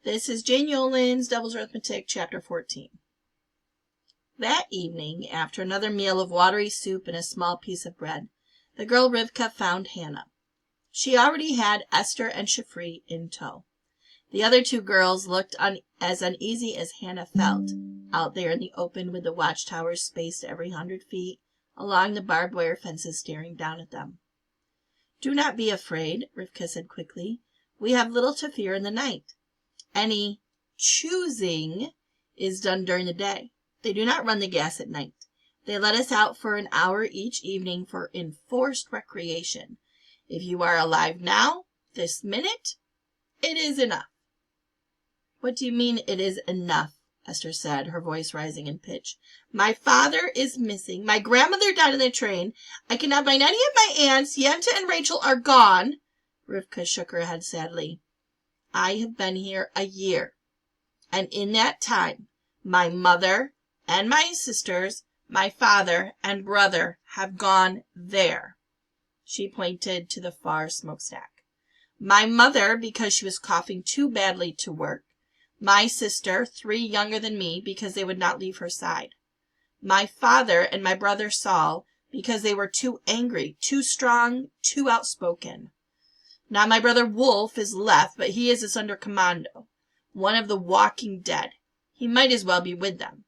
This is Jane Yolen's Devil's Arithmetic, Chapter 14. That evening, after another meal of watery soup and a small piece of bread, the girl Rivka found Hannah. She already had Esther and Shifri in tow. The other two girls looked as uneasy as Hannah felt, out there in the open with the watchtowers spaced every 100 feet along the barbed wire fences staring down at them. "Do not be afraid," Rivka said quickly. "We have little to fear in the night. Any choosing is done during the day. They do not run the gas at night. They let us out for an hour each evening for enforced recreation. If you are alive now, this minute, it is enough." "What do you mean it is enough?" Esther said, her voice rising in pitch. "My father is missing. My grandmother died in the train. I cannot find any of my aunts. Yenta and Rachel are gone." Rivka shook her head sadly. "I have been here a year, and in that time, my mother and my sisters, my father and brother have gone there." She pointed to the far smokestack. "My mother, because she was coughing too badly to work. My sister, 3 younger than me, because they would not leave her side. My father and my brother Saul, because they were too angry, too strong, too outspoken. Now my brother Wolf is left, but he is under commando, one of the walking dead. He might as well be with them.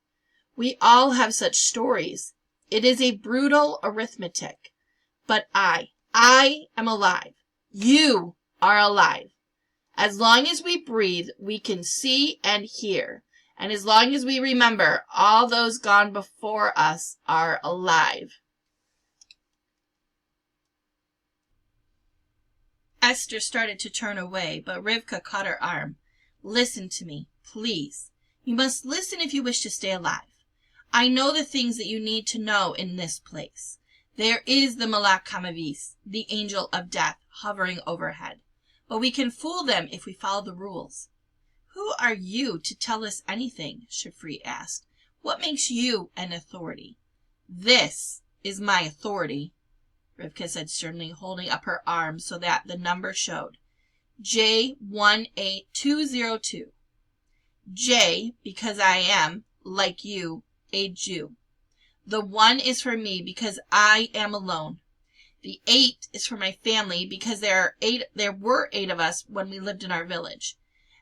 We all have such stories. It is a brutal arithmetic. But I am alive. You are alive. As long as we breathe, we can see and hear. And as long as we remember, all those gone before us are alive." Esther started to turn away, but Rivka caught her arm. "Listen to me, please. You must listen if you wish to stay alive. I know the things that you need to know in this place. There is the Malach Hamavis, the angel of death, hovering overhead. But we can fool them if we follow the rules." "Who are you to tell us anything?" Shifri asked. "What makes you an authority?" "This is my authority," Rivka said sternly, holding up her arm so that the number showed. J18202. J, because I am, like you, a Jew. The 1 is for me because I am alone. The 8 is for my family because there were 8 of us when we lived in our village.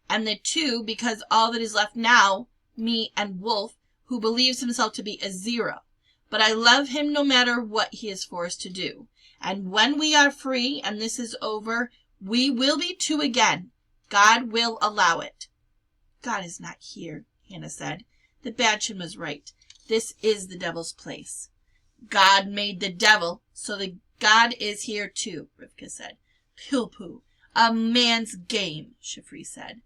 And the 2 because all that is left now, me and Wolf, who believes himself to be a 0. But I love him no matter what he is forced to do. And when we are free and this is over, we will be 2 again. God will allow it." "God is not here," Hannah said. "The Badchin was right. This is the devil's place." "God made the devil, so the God is here too," Rivka said. "Pooh, a man's game," Shifri said.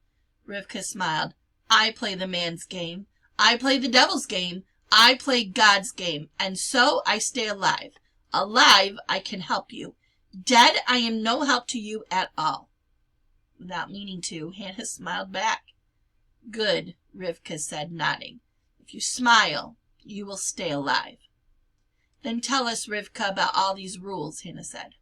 Rivka smiled. "I play the man's game. I play the devil's game. I play God's game, and so I stay alive. Alive, I can help you. Dead, I am no help to you at all." Without meaning to, Hannah smiled back. "Good," Rivka said, nodding. "If you smile, you will stay alive." "Then tell us, Rivka, about all these rules," Hannah said.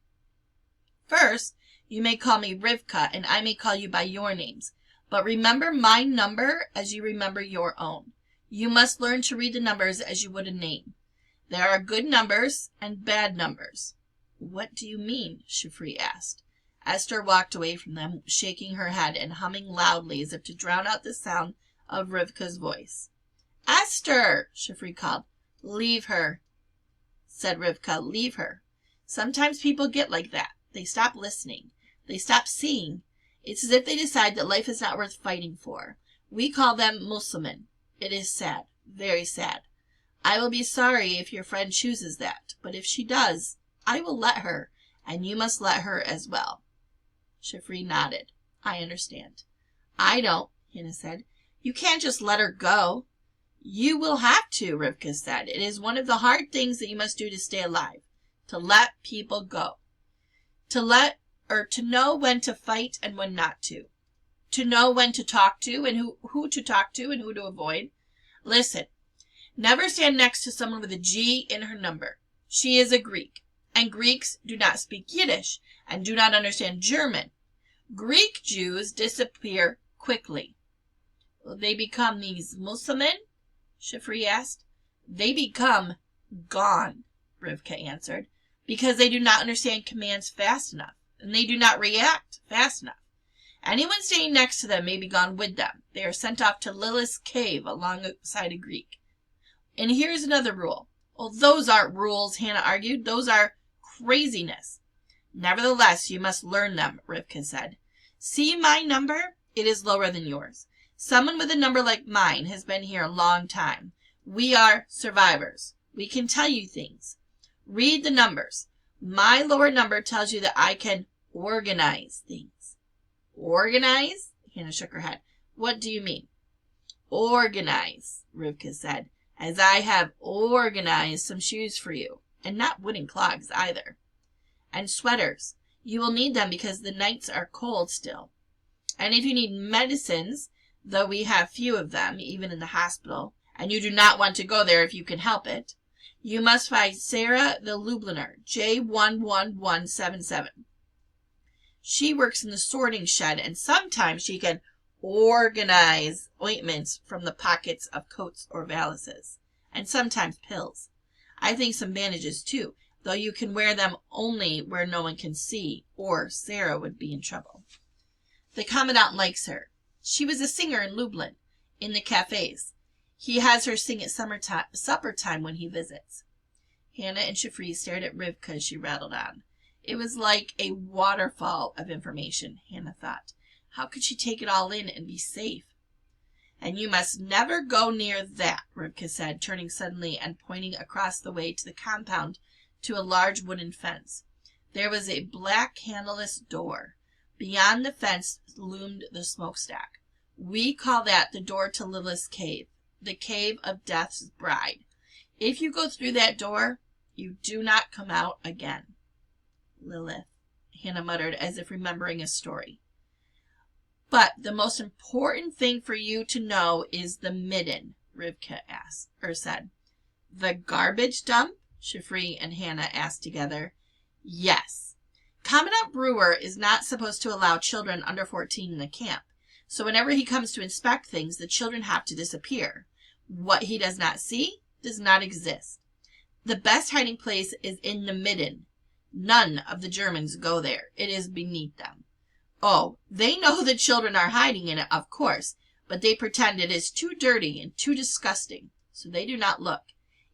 "First, you may call me Rivka, and I may call you by your names. But remember my number as you remember your own. You must learn to read the numbers as you would a name. There are good numbers and bad numbers." "What do you mean?" Shifri asked. Esther walked away from them, shaking her head and humming loudly as if to drown out the sound of Rivka's voice. "Esther!" Shifri called. "Leave her," said Rivka. "Leave her. Sometimes people get like that. They stop listening. They stop seeing. It's as if they decide that life is not worth fighting for. We call them Muslimin. It is sad, very sad. I will be sorry if your friend chooses that, but if she does, I will let her, and you must let her as well." Shifri nodded. "I understand." "I don't," Hannah said. "You can't just let her go." "You will have to," Rivka said. "It is one of the hard things that you must do to stay alive. To let people go. To know when to fight and when not to. To know when to talk to and who to talk to and who to avoid. Listen. Never stand next to someone with a G in her number. She is a Greek. And Greeks do not speak Yiddish and do not understand German. Greek Jews disappear quickly. Will they become these Muslimin? Shifri asked. They become gone, Rivka answered, because they do not understand commands fast enough, and they do not react fast enough. Anyone staying next to them may be gone with them. They are sent off to Lilith's cave alongside a Greek. And here's another rule. Well, those aren't rules, Hannah argued. Those are craziness. Nevertheless, you must learn them, Rivka said. See my number? It is lower than yours. Someone with a number like mine has been here a long time. We are survivors. We can tell you things. Read the numbers. My lower number tells you that I can organize things. Organize? Hannah shook her head. What do you mean? Organize, Rivka said, as I have organized some shoes for you, and not wooden clogs either. And sweaters. You will need them because the nights are cold still. And if you need medicines, though we have few of them, even in the hospital, and you do not want to go there if you can help it, you must find Sarah the Lubliner, J11177. She works in the sorting shed, and sometimes she can organize ointments from the pockets of coats or valises, and sometimes pills. I think some bandages too, though you can wear them only where no one can see, or Sarah would be in trouble. The commandant likes her. She was a singer in Lublin, in the cafes. He has her sing at supper time when he visits. Hannah and Shifri stared at Rivka as she rattled on. It was like a waterfall of information, Hannah thought. How could she take it all in and be safe? And you must never go near that, Rivka said, turning suddenly and pointing across the way to the compound to a large wooden fence. There was a black handleless door. Beyond the fence loomed the smokestack. We call that the door to Lilith's cave, the cave of Death's bride. If you go through that door, you do not come out again. Lilith, Hannah muttered as if remembering a story. But the most important thing for you to know is the midden, Rivka said. The garbage dump? Shifri and Hannah asked together. Yes. Commandant Brewer is not supposed to allow children under 14 in the camp, so whenever he comes to inspect things, the children have to disappear. What he does not see does not exist. The best hiding place is in the midden. None of the Germans go there. It is beneath them. Oh, they know the children are hiding in it, of course, but they pretend it is too dirty and too disgusting, so they do not look.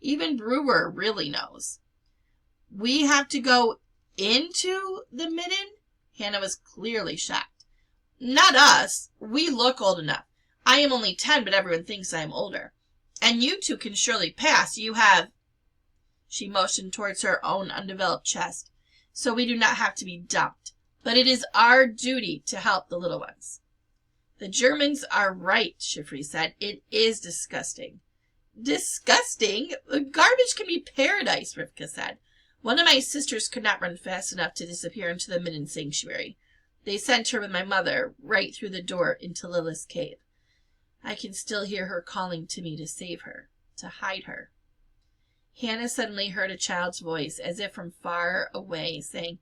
Even Brewer really knows. We have to go into the midden? Hannah was clearly shocked. Not us. We look old enough. I am only 10, but everyone thinks I am older. And you two can surely pass. You have... She motioned towards her own undeveloped chest. So we do not have to be dumped. But it is our duty to help the little ones. The Germans are right, Shifri said. It is disgusting. Disgusting? Garbage can be paradise, Rivka said. One of my sisters could not run fast enough to disappear into the midden sanctuary. They sent her with my mother right through the door into Lilith's cave. I can still hear her calling to me to save her, to hide her. Hannah suddenly heard a child's voice, as if from far away, saying,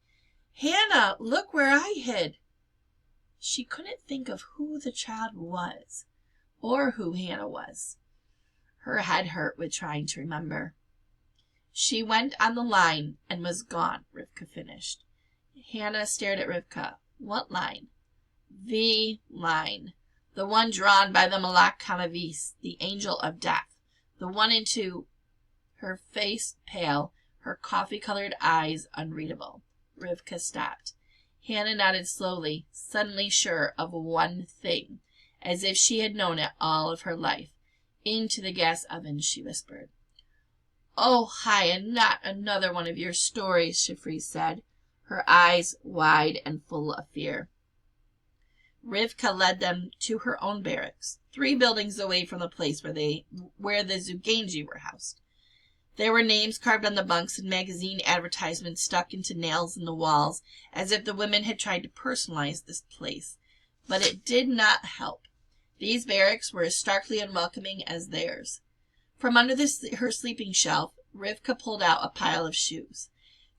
Hannah, look where I hid. She couldn't think of who the child was, or who Hannah was. Her head hurt with trying to remember. She went on the line and was gone, Rivka finished. Hannah stared at Rivka. What line? The line. The one drawn by the Malak Hamavis, the angel of death. The one into her face pale, her coffee-colored eyes unreadable. Rivka stopped. Hannah nodded slowly, suddenly sure of one thing, as if she had known it all of her life. Into the gas oven, she whispered. Oh, Chaya, not another one of your stories, Shifri said, her eyes wide and full of fear. Rivka led them to her own barracks, 3 buildings away from the place where the Zuganji were housed. There were names carved on the bunks and magazine advertisements stuck into nails in the walls, as if the women had tried to personalize this place. But it did not help. These barracks were as starkly unwelcoming as theirs. From under her sleeping shelf, Rivka pulled out a pile of shoes.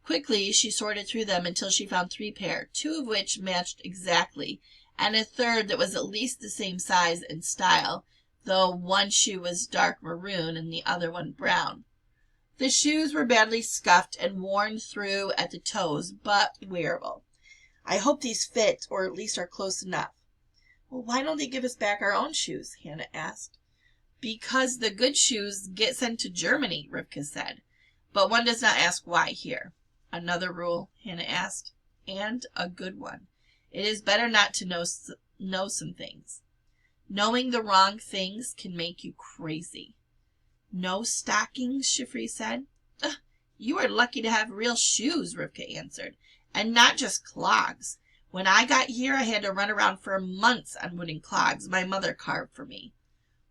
Quickly, she sorted through them until she found 3 pair, 2 of which matched exactly, and a third that was at least the same size and style, though one shoe was dark maroon and the other one brown. The shoes were badly scuffed and worn through at the toes, but wearable. I hope these fit, or at least are close enough. Well, why don't they give us back our own shoes? Hannah asked. Because the good shoes get sent to Germany, Rivka said. But one does not ask why here. Another rule, Hannah asked, and a good one. It is better not to know some things. Knowing the wrong things can make you crazy. No stockings, Shifri said. You are lucky to have real shoes, Rivka answered, and not just clogs. When I got here, I had to run around for months on wooden clogs my mother carved for me.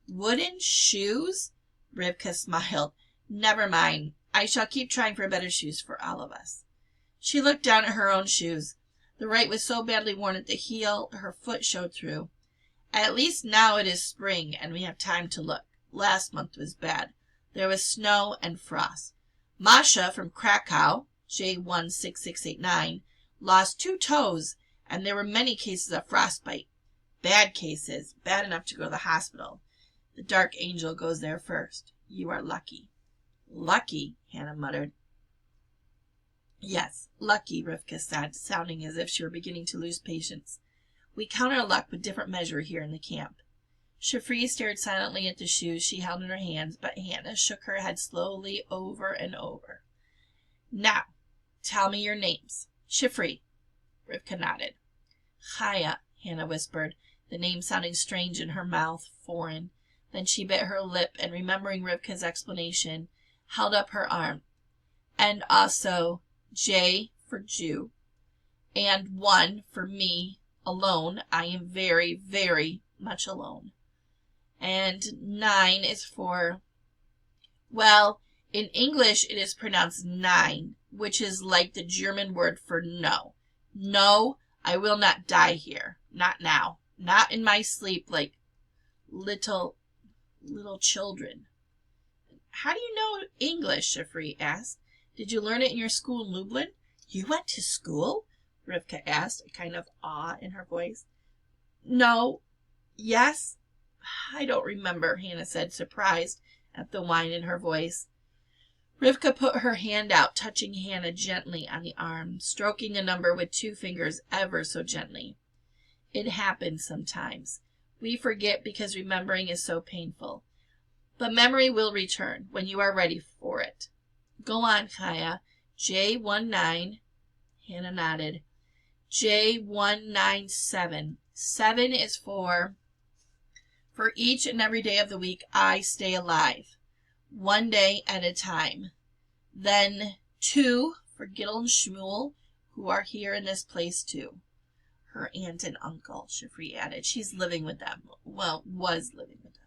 Wooden shoes? Rivka smiled. Never mind. I shall keep trying for better shoes for all of us. She looked down at her own shoes. The right was so badly worn at the heel, her foot showed through. At least now it is spring, and we have time to look. Last month was bad. There was snow and frost. Masha from Krakow, J16689, lost 2 toes, and there were many cases of frostbite. Bad cases, bad enough to go to the hospital. The Dark Angel goes there first. You are lucky. Lucky, Hannah muttered. Yes, lucky, Rivka said, sounding as if she were beginning to lose patience. We count our luck with different measure here in the camp. Shifri stared silently at the shoes she held in her hands, but Hannah shook her head slowly over and over. Now, tell me your names. Shifri. Rivka nodded. Chaya, Hannah whispered, the name sounding strange in her mouth, foreign. Then she bit her lip and, remembering Rivka's explanation, held up her arm. And also J for Jew. And 1 for me, alone. I am very, very much alone. And 9 is for, well, in English it is pronounced 9, which is like the German word for no. No, I will not die here. Not now. Not in my sleep like little children. How do you know English? Shifri asked. Did you learn it in your school in Lublin? You went to school? Rivka asked, a kind of awe in her voice. No. Yes. I don't remember, Hannah said, surprised at the whine in her voice. Rivka put her hand out, touching Hannah gently on the arm, stroking a number with 2 fingers ever so gently. It happens sometimes. We forget because remembering is so painful. But memory will return when you are ready for it. Go on, Chaya. J19. Hannah nodded. J197. 7 is for each and every day of the week I stay alive. 1 day at a time. Then 2 for Gittel and Shmuel, who are here in this place too. Her aunt and uncle, Shifri added. She's living with them. Well, was living with them.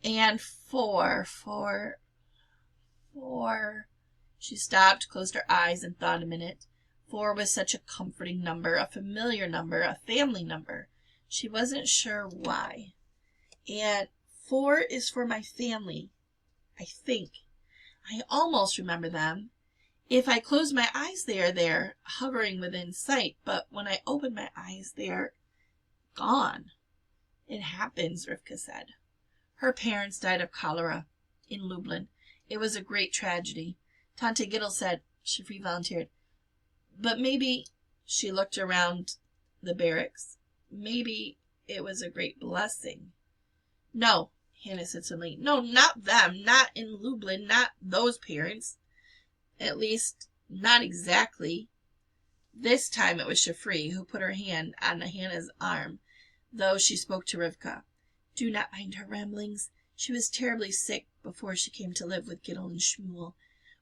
And 4. She stopped, closed her eyes, and thought a minute. 4 was such a comforting number, a familiar number, a family number. She wasn't sure why. And 4 is for my family, I think. I almost remember them. If I close my eyes, they are there, hovering within sight. But when I open my eyes, they are gone. It happens, Rivka said. Her parents died of cholera in Lublin. It was a great tragedy. Tante Gittel said, Shifri volunteered, but maybe, she looked around the barracks, maybe it was a great blessing. No, Hannah said suddenly. No, not them. Not in Lublin. Not those parents. At least, not exactly. This time it was Shifri who put her hand on Hannah's arm, though she spoke to Rivka. Do not mind her ramblings. She was terribly sick before she came to live with Gittel and Shmuel.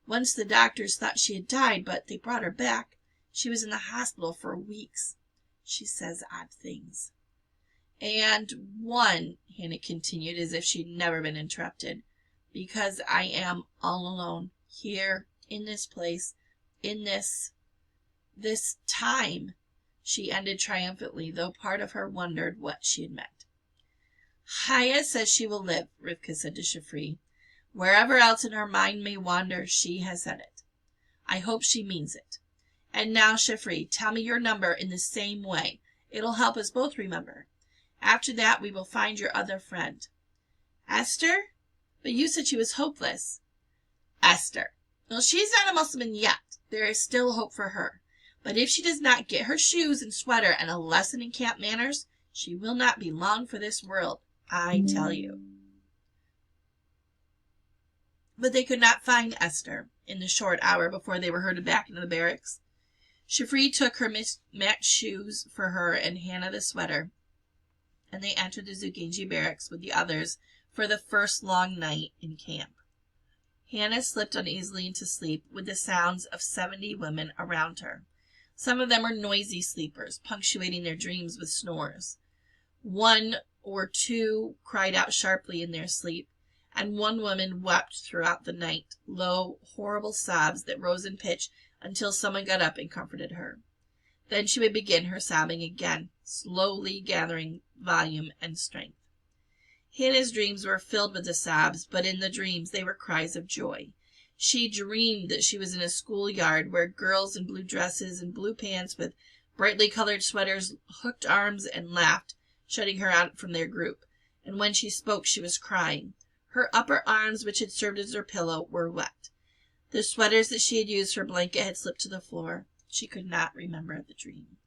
Once the doctors thought she had died, but they brought her back. She was in the hospital for weeks. She says odd things. And 1, Hannah continued, as if she'd never been interrupted, because I am all alone, here, in this place, in this time, she ended triumphantly, though part of her wondered what she had meant. Chaya says she will live, Rivka said to Shifri. Wherever else in her mind may wander, she has said it. I hope she means it. And now, Chiffrey, tell me your number in the same way. It'll help us both remember. After that, we will find your other friend. Esther? But you said she was hopeless. Esther. Well, she's not a Mussulman yet. There is still hope for her. But if she does not get her shoes and sweater and a lesson in camp manners, she will not be long for this world, I tell you. But they could not find Esther in the short hour before they were herded back into the barracks. Chiffrey took her matched shoes for her and Hannah the sweater, and they entered the Zuganji barracks with the others for the first long night in camp. Hannah slipped uneasily into sleep with the sounds of 70 women around her. Some of them were noisy sleepers, punctuating their dreams with snores. 1 or 2 cried out sharply in their sleep, and one woman wept throughout the night, low, horrible sobs that rose in pitch until someone got up and comforted her. Then she would begin her sobbing again, slowly gathering volume and strength. Hannah's dreams were filled with the sobs, but in the dreams they were cries of joy. She dreamed that she was in a schoolyard where girls in blue dresses and blue pants with brightly colored sweaters hooked arms and laughed, shutting her out from their group. And when she spoke, she was crying. Her upper arms, which had served as her pillow, were wet. The sweaters that she had used for blanket had slipped to the floor. She could not remember the dream.